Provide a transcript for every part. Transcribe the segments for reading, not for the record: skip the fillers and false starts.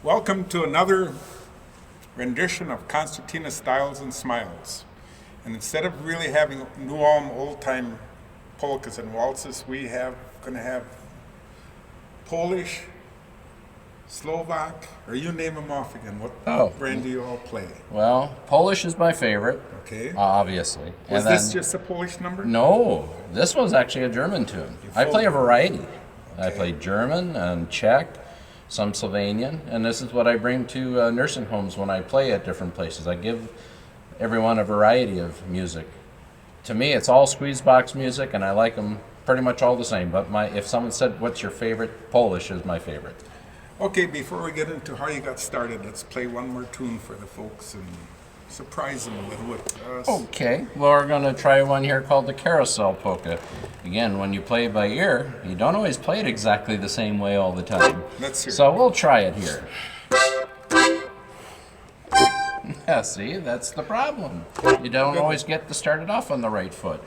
Welcome to another rendition of Concertina Styles and Smiles. And instead of really having New Ulm old-time polkas and waltzes, we going to have Polish, Slovak, or you name them off again. What brand do you all play? Well, Polish is my favorite. Okay. Obviously. Was this just a Polish number? No, this was actually a German tune. I play a variety. Okay. I play German and Czech, some Slovenian, and this is what I bring to nursing homes when I play at different places. I give everyone a variety of music. To me, it's all squeeze box music, and I like them pretty much all the same. But if someone said, "What's your favorite?" Polish is my favorite. Okay, before we get into how you got started, let's play one more tune for the folks and surprise them a little with us. Okay, well, we're going to try one here called the Carousel Polka. Again, when you play it by ear, you don't always play it exactly the same way all the time. Let's hear it. So we'll try it here. Yeah, see, that's the problem. You don't always get to start it off on the right foot.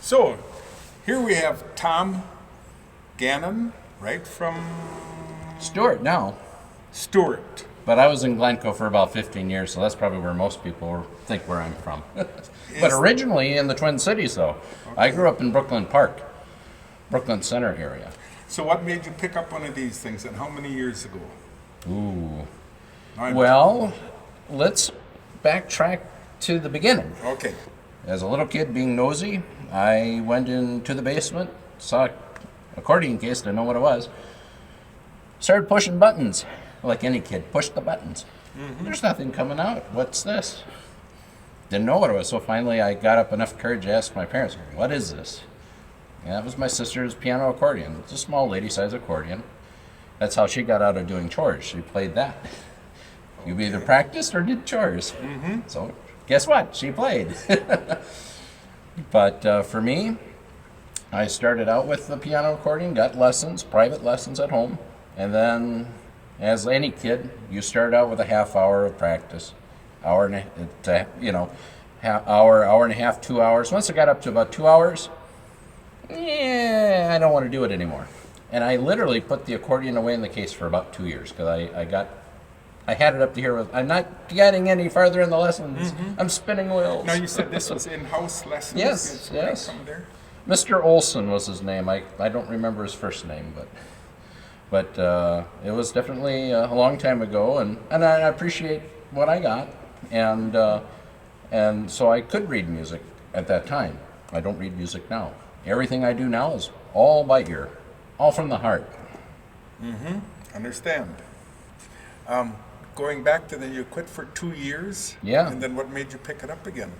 So, here we have Tom Gagnon, right from Stuart now. Stuart. But I was in Glencoe for about 15 years, so that's probably where most people think where I'm from. But originally in the Twin Cities, though. Okay. I grew up in Brooklyn Park, Brooklyn Center area. So what made you pick up one of these things, and how many years ago? Ooh. Well, let's backtrack to the beginning. Okay. As a little kid, being nosy, I went into the basement, saw an accordion case, didn't know what it was, started pushing buttons. Like any kid, pushed the buttons. Mm-hmm. There's nothing coming out. What's this? Didn't know what it was, so finally I got up enough courage to ask my parents, what is this? And that was my sister's piano accordion. It's a small lady-size accordion. That's how she got out of doing chores. She played that. Okay. You either practiced or did chores. Mm-hmm. So guess what? She played. But for me, I started out with the piano accordion, got lessons, private lessons at home, and then as any kid, you start out with a half hour of practice, hour and a half, 2 hours. Once I got up to about 2 hours, yeah, I don't want to do it anymore. And I literally put the accordion away in the case for about 2 years because I had it up to here with, I'm not getting any farther in the lessons. I'm spinning wheels. Now you said this was in-house lessons? Yes, It's right yes. from there? Mr. Olson was his name. I don't remember his first name, but it was definitely a long time ago, and I appreciate what I got, and so I could read music at that time. I don't read music now. Everything I do now is all by ear, all from the heart. Understand. Going back to then, you quit for 2 years? Yeah. And then what made you pick it up again?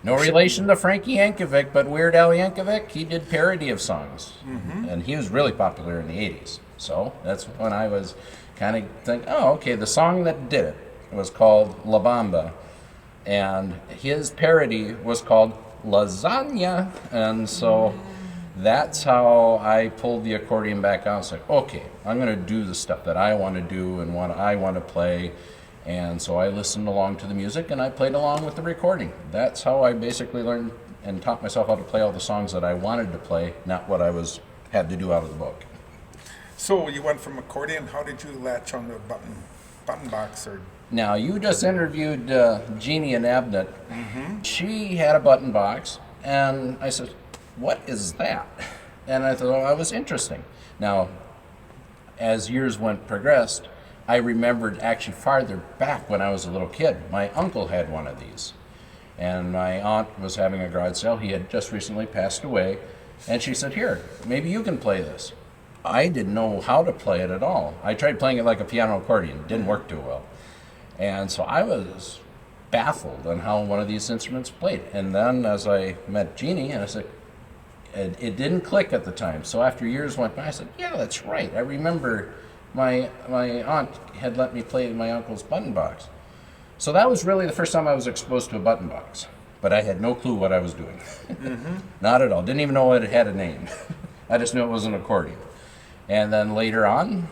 No relation to Frankie Yankovic, but Weird Al Yankovic, he did parody of songs. And he was really popular in the 80s. So that's when I was kind of thinking, oh, okay, the song that did it was called La Bamba. And his parody was called Lasagna. And so that's how I pulled the accordion back out. It's like, okay, I'm going to do the stuff that I want to do and what I want to play. And so I listened along to the music and I played along with the recording. That's how I basically learned and taught myself how to play all the songs that I wanted to play, not what I had to do out of the book. So you went from accordion. How did you latch on the button box? Or Now, you just interviewed Jeannie and Abnett. She had a button box, and I said, what is that? And I thought, oh, that was interesting. Now, as years progressed, I remembered actually farther back when I was a little kid. My uncle had one of these. And my aunt was having a garage sale. He had just recently passed away. And she said, here, maybe you can play this. I didn't know how to play it at all. I tried playing it like a piano accordion. It didn't work too well. And so I was baffled on how one of these instruments played. And then as I met Jeannie, and I said, it didn't click at the time. So after years went by, I said, yeah, that's right. I remember my aunt had let me play my uncle's button box. So that was really the first time I was exposed to a button box. But I had no clue what I was doing. Not at all. Didn't even know it had a name. I just knew it was an accordion. And then later on,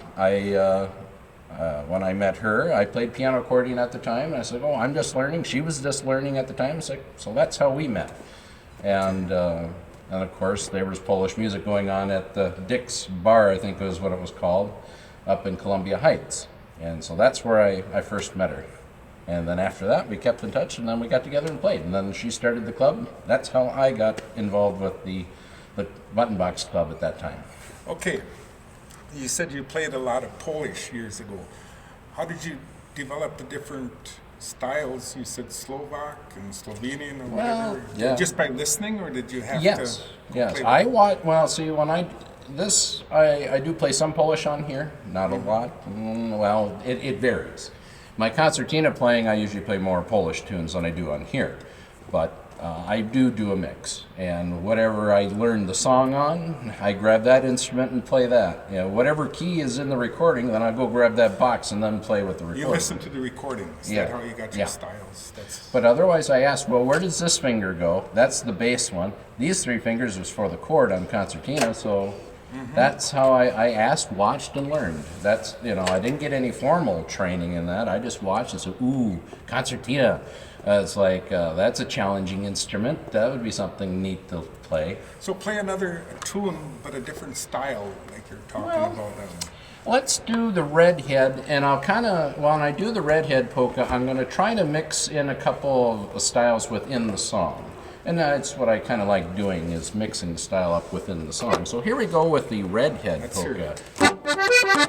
when I met her, I played piano accordion at the time. And I said, oh, I'm just learning. She was just learning at the time. It's like, so that's how we met. And of course, there was Polish music going on at the Dick's Bar, I think was what it was called, up in Columbia Heights. And so that's where I first met her. And then after that, we kept in touch, and then we got together and played. And then she started the club. That's how I got involved with the Button Box Club at that time. okay, you said you played a lot of Polish years ago. How did you develop the different styles? You said Slovak and Slovenian or Well, whatever. yeah. Just by listening, or did you have Yes, to? yes. play I watch. Well, see, when I do play some Polish on here, not a lot. Well, it varies. My concertina playing, I usually play more Polish tunes than I do on here, but I do a mix. And whatever I learn the song on, I grab that instrument and play that. You know, whatever key is in the recording, then I go grab that box and then play with the recording. You listen to the recording. Is Yeah. that how you got Yeah. your styles? That's But otherwise, I asked, well, where does this finger go? That's the bass one. These 3 fingers was for the chord on concertina, so that's how I asked, watched, and learned. That's, I didn't get any formal training in that. I just watched and said, ooh, concertina. It's like, that's a challenging instrument. That would be something neat to play. so. Play another tune, but a different style, like you're talking about. Let's do the redhead, and I'll when I do the redhead polka, I'm going to try to mix in a couple of styles within the song. And that's what I kind of like doing, is mixing the style up within the song. So here we go with the redhead Let's hear polka.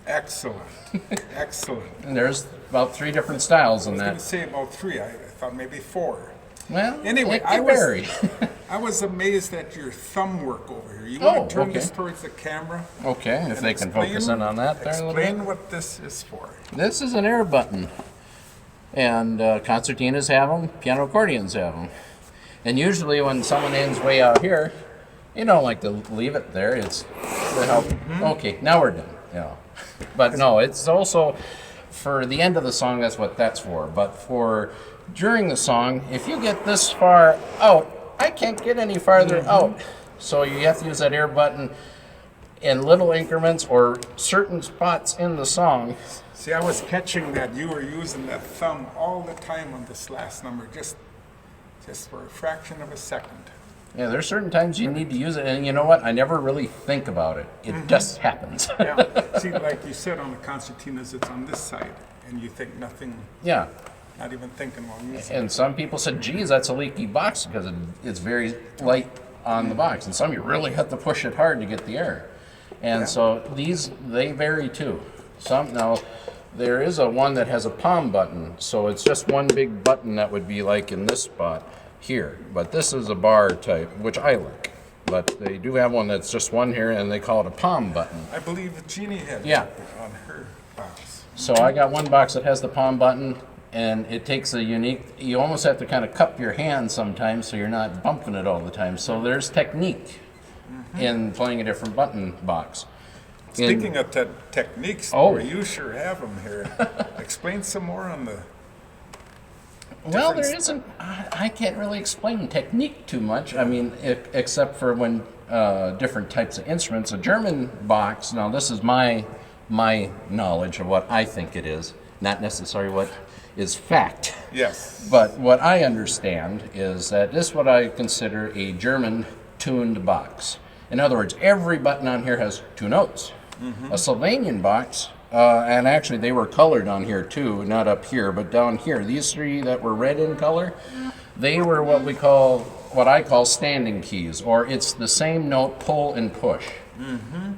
Excellent. Excellent. And there's about 3 different styles in I was going to that. say about 3. I thought maybe 4. Well, Anyway, it can vary. I was amazed at your thumb work over here. You Oh, want to turn okay. this towards the camera? Okay, if and they can explain- focus in on that there a little bit. Explain what this is for. This is an air button, and concertinas have them, piano accordions have them. And usually when someone ends way out here, you don't like to leave it there. It's to help. Okay, now we're done. Yeah, but no, it's also for the end of the song. That's what that's for. But for during the song, if you get this far out, I can't get any farther out. So you have to use that air button in little increments or certain spots in the song. See, I was catching that you were using that thumb all the time on this last number, just for a fraction of a second. Yeah, there's certain times you need to use it, and you know what? I never really think about it. It just happens. Yeah. See, like you said, on the concertinas, it's on this side, and you think nothing, Yeah. not even thinking while using And some people said, geez, that's a leaky box because it's very light on the box. And some you really have to push it hard to get the air. And Yeah. so these, they vary too. Some, now, there is a one that has a palm button. So it's just one big button that would be like in this spot here. But this is a bar type, which I like. But they do have one that's just one here, and they call it a palm button. I believe Jeannie had Yeah. it on her box. So I got one box that has the palm button, and it takes a unique, you almost have to kind of cup your hand sometimes so you're not bumping it all the time. So there's technique in playing a different button box. Speaking of techniques, Oh. you sure have them here. Explain some more on the. Well, there difference. isn't, I can't really explain technique too much. I mean, except for when different types of instruments. A German box, now this is my my knowledge of what I think it is, not necessarily what is fact. Yes. But what I understand is that this is what I consider a German tuned box. In other words, every button on here has 2 notes. A Sylvanian box, and actually they were colored on here too, not up here, but down here. These 3 that were red in color, they were what I call standing keys, or it's the same note, pull and push.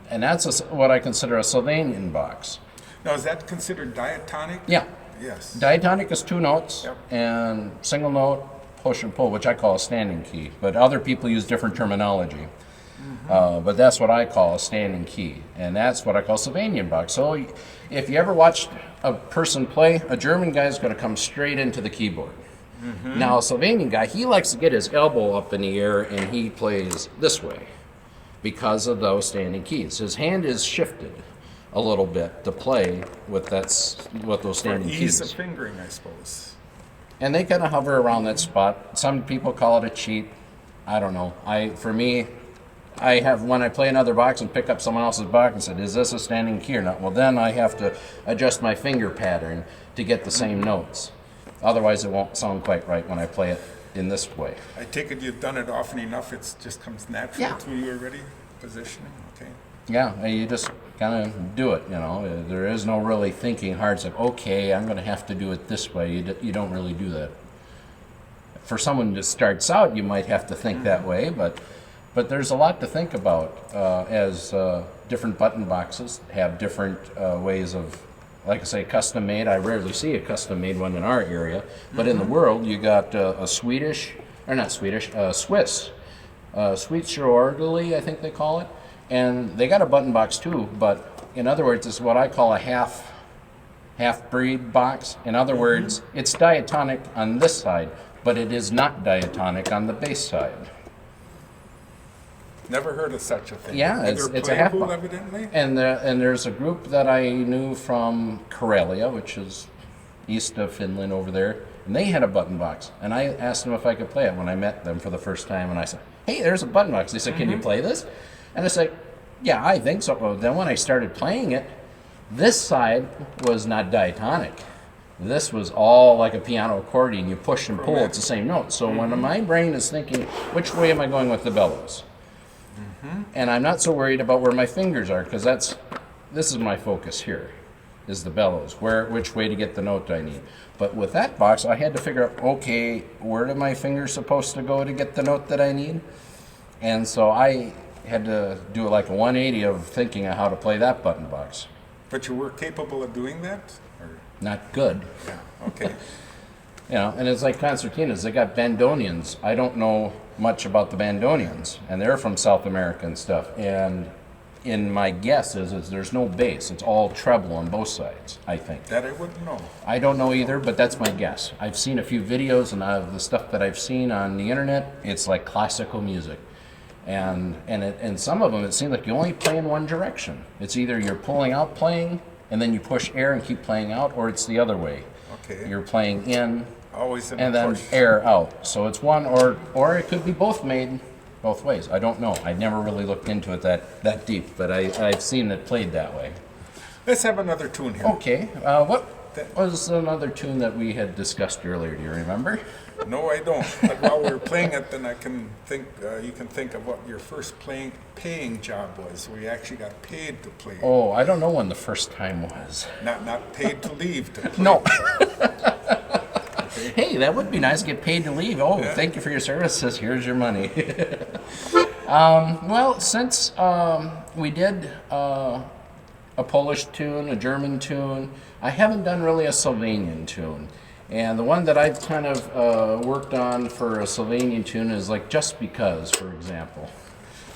And that's what I consider a Sylvanian box. Now, is that considered diatonic? Yeah. Yes. Diatonic is 2 notes, Yep. and single note, push and pull, which I call a standing key. But other people use different terminology. But that's what I call a standing key, and that's what I call Sylvanian box. So if you ever watched a person play, a German guy is going to come straight into the keyboard. Now, a Sylvanian guy, he likes to get his elbow up in the air, and he plays this way because of those standing keys. His hand is shifted a little bit to play with those standing Ease keys. of fingering, I suppose. And they kind of hover around that spot. Some people call it a cheat. I don't know. For me, I have, when I play another box and pick up someone else's box and said, is this a standing key or not? Well, then I have to adjust my finger pattern to get the same notes. Otherwise, it won't sound quite right when I play it in this way. I take it you've done it often enough, it just comes natural Yeah. to you already, positioning, okay. Yeah, you just kind of do it, you know. There is no really thinking hard. It's like, okay, I'm going to have to do it this way. You don't really do that. For someone that starts out, you might have to think that way, but there's a lot to think about as different button boxes have different ways of, like I say, custom made. I rarely see a custom made one in our area, but in the world, you got a Swiss, Schweizerorgel, I think they call it, and they got a button box too. But in other words, it's what I call a half-breed box. In other words, it's diatonic on this side, but it is not diatonic on the bass side. Never heard of such a thing. Yeah, They're it's a half playable, box. evidently. And there's a group that I knew from Karelia, which is east of Finland over there, and they had a button box. And I asked them if I could play it when I met them for the first time, and I said, hey, there's a button box. They said, can you play this? And I said, yeah, I think so. Well, then when I started playing it, this side was not diatonic. This was all like a piano accordion. You push and pull, it's the same note. So when my brain is thinking, which way am I going with the bellows? And I'm not so worried about where my fingers are, because this is my focus here, is the bellows, which way to get the note I need. But with that box, I had to figure out, okay, where are my fingers supposed to go to get the note that I need? And so I had to do like a 180 of thinking of how to play that button box. But you were capable of doing that? Or? Not good. Yeah, okay. You know, and it's like concertinas. They got bandonians. I don't know much about the bandonians, and they're from South America and stuff. And in my guess is there's no bass. It's all treble on both sides, I think. That I wouldn't know. I don't know either, but that's my guess. I've seen a few videos, and the stuff that I've seen on the internet, it's like classical music. And some of them, it seems like you only play in one direction. It's either you're pulling out playing, and then you push air and keep playing out, or it's the other way. Okay. You're playing in, Always in and a then push. air out. So it's one, or it could be both made both ways. I don't know. I never really looked into it that deep, but I've seen it played that way. Let's have another tune here. Okay. What was another tune that we had discussed earlier? Do you remember? No, I don't. But while we're playing it, then I can think. You can think of what your first paying job was, where you actually got paid to play. Oh, I don't know when the first time was. Not paid to leave to play. No. Hey, that would be nice. Get paid to leave. Oh, Yeah. Thank you for your services. Here's your money. Well, since we did a Polish tune, a German tune, I haven't done really a Sylvanian tune. And the one that I've kind of worked on for a Sylvanian tune is like Just Because, for example.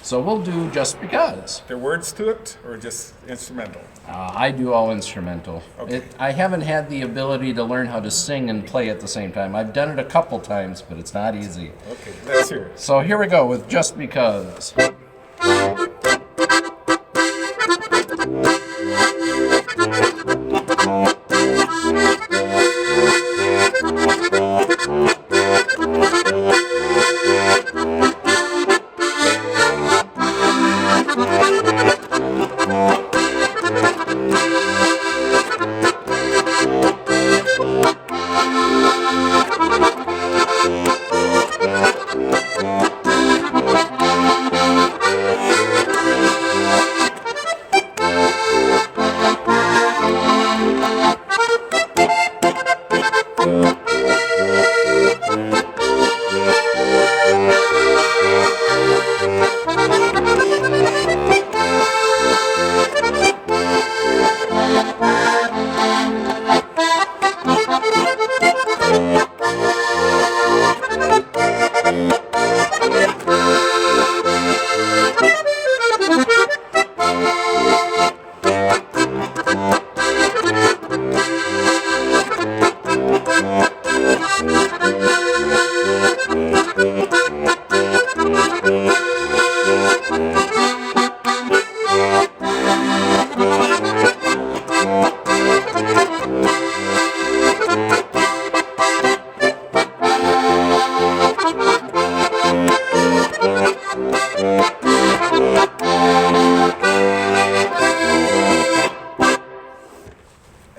So we'll do Just Because. There words to it, or just instrumental? I do all instrumental. Okay. I haven't had the ability to learn how to sing and play at the same time. I've done it a couple times, but it's not easy. Okay, let's hear it. So here we go with Just Because.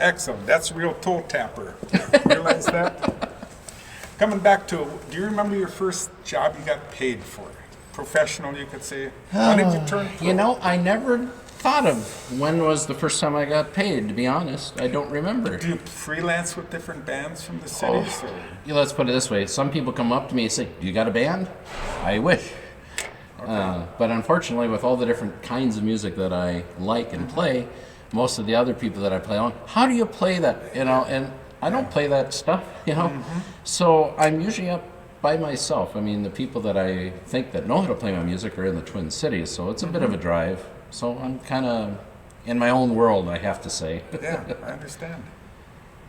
Excellent. That's a real toe tapper. Realize that? Coming back to, do you remember your first job you got paid for? Professional, you could say. When did you turn pro? You know, I never thought of when was the first time I got paid, to be honest. I don't remember. Do you freelance with different bands from the cities? Or? Yeah, let's put it this way. Some people come up to me and say, you got a band? I wish. But unfortunately, with all the different kinds of music that I like and play, most of the other people that I play on, how do you play that? You know, and I don't play that stuff, you know. So I'm usually up by myself. I mean, the people that I think that know how to play my music are in the Twin Cities, so it's a bit of a drive. So I'm kind of in my own world, I have to say. Yeah, I understand.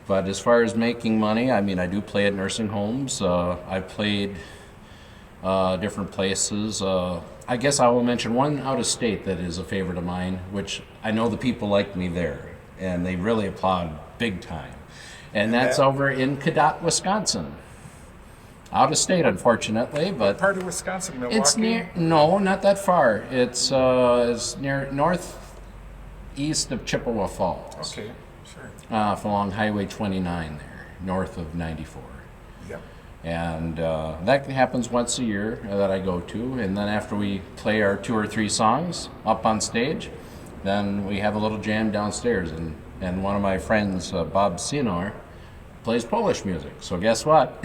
But as far as making money, I mean, I do play at nursing homes. I've played different places. I guess I will mention one out of state that is a favorite of mine, which I know the people like me there, and they really applaud big time. And that's over in Cadott, Wisconsin. Out of state, unfortunately, but Part of Wisconsin, Milwaukee? it's near. No, not that far. It's near northeast of Chippewa Falls. Okay, sure. Along Highway 29 there, north of 94. Yep. And that happens once a year that I go to. And then after we play our 2 or 3 songs up on stage, then we have a little jam downstairs. And one of my friends, Bob Sinor, plays Polish music. So guess what?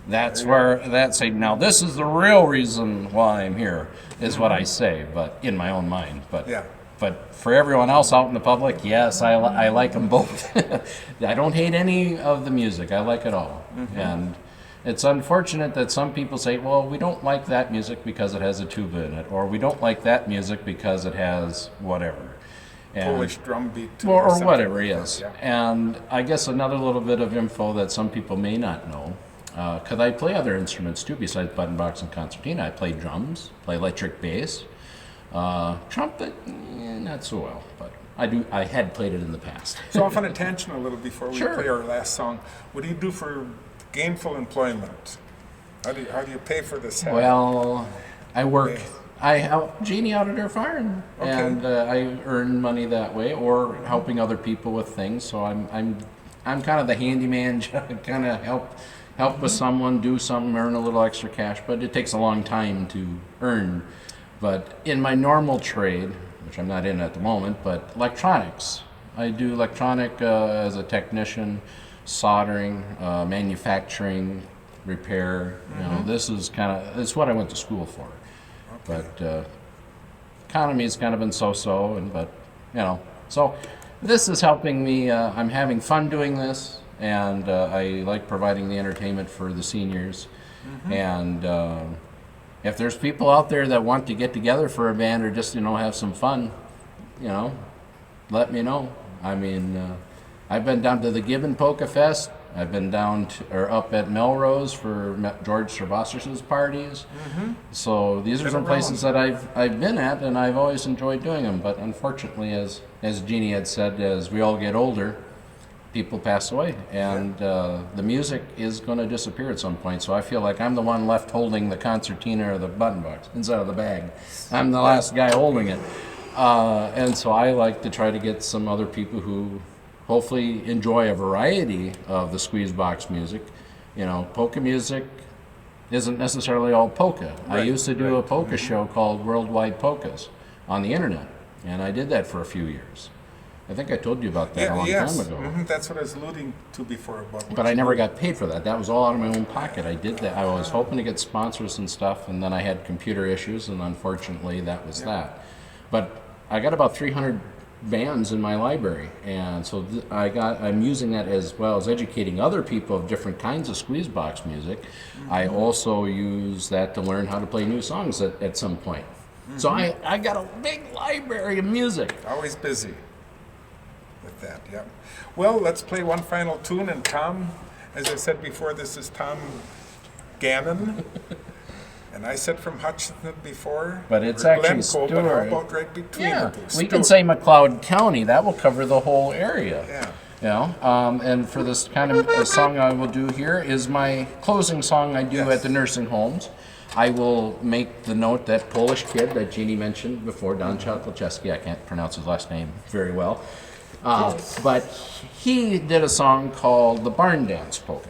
That's now this is the real reason why I'm here, is what I say, but in my own mind. But Yeah. But for everyone else out in the public, yes, I like them both. I don't hate any of the music. I like it all. And it's unfortunate that some people say, well, we don't like that music because it has a tuba in it, or we don't like that music because it has whatever. And, Polish drum beat. or something whatever, like that, yes. yeah. And I guess another little bit of info that some people may not know, because I play other instruments too besides button box and concertina. I play drums, play electric bass, trumpet, not so well, but I had played it in the past. So off on a tangent a little before we Sure. play our last song. What do you do for gainful employment? How do you pay for this? Well, I work. Okay. I help Jeannie out at her farm, Okay. and I earn money that way, or helping other people with things. So I'm kind of the handyman, kind of help with someone, do something, earn a little extra cash. But it takes a long time to earn. But in my normal trade, which I'm not in at the moment, but electronics, I do electronic as a technician, soldering, manufacturing, repair. You know, this is it's what I went to school for. But economy's kind of been so-so, but you know, so this is helping me. I'm having fun doing this, and I like providing the entertainment for the seniors. And if there's people out there that want to get together for a band or just have some fun, let me know. I mean, I've been down to the Gibbon Polka Fest. I've been down up at Melrose for George Servasos's parties. So these are some places that I've been at, and I've always enjoyed doing them. But unfortunately, as Jeannie had said, as we all get older, people pass away, and the music is going to disappear at some point. So I feel like I'm the one left holding the concertina or the button box inside of the bag. I'm the last guy holding it, and so I like to try to get some other people who hopefully enjoy a variety of the squeeze box music. Polka music isn't necessarily all polka. I used to do a polka show called Worldwide Polkas on the internet, and I did that for a few years. I think I told you about that a long time ago. That's what I was alluding to before. But I never got paid for that. That was all out of my own pocket. I did that. I was hoping to get sponsors and stuff, and then I had computer issues, and unfortunately that was that. But I got about 300 bands in my library, and so I'm using that as well as educating other people of different kinds of squeeze box music. I also use that to learn how to play new songs at some point. So I got a big library of music. Always busy with that, yeah. Well, let's play one final tune, and Tom, as I said before, this is Tom Gagnon. And I said from Hutchinson before, but it's or actually Glencoe, but how about right between yeah, the two? we can say McLeod County. That will cover the whole area. Yeah. And for this kind of a song I will do here is my closing song I do at the nursing homes. I will make the note that Polish kid that Jeannie mentioned before, Don Chatlaczewski, I can't pronounce his last name very well. But he did a song called the Barn Dance Polka.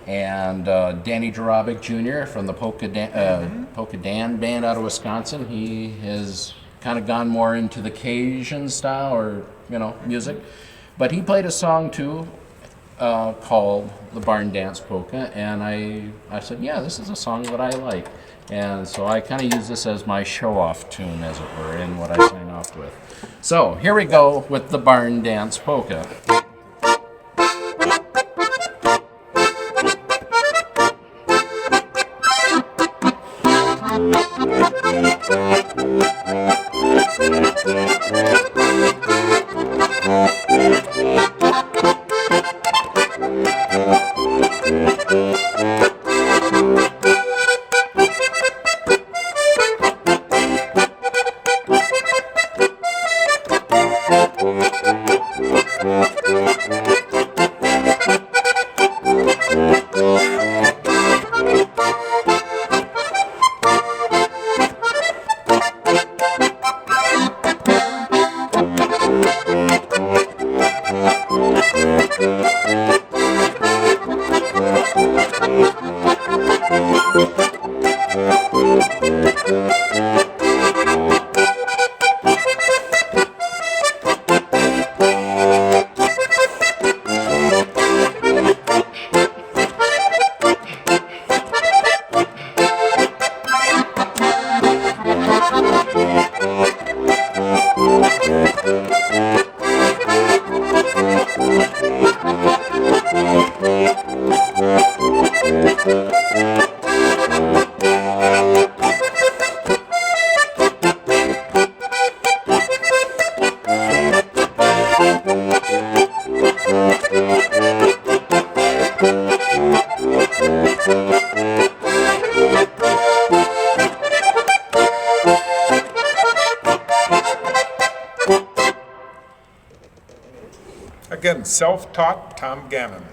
And Danny Jarabic Jr. from the Polka Dan band out of Wisconsin, he has kind of gone more into the Cajun style or, music. But he played a song too called the Barn Dance Polka, and I said, yeah, this is a song that I like. And so I kind of use this as my show-off tune, as it were, in what I sign off with. So here we go with the Barn Dance Polka. Again, self-taught Tom Gagnon.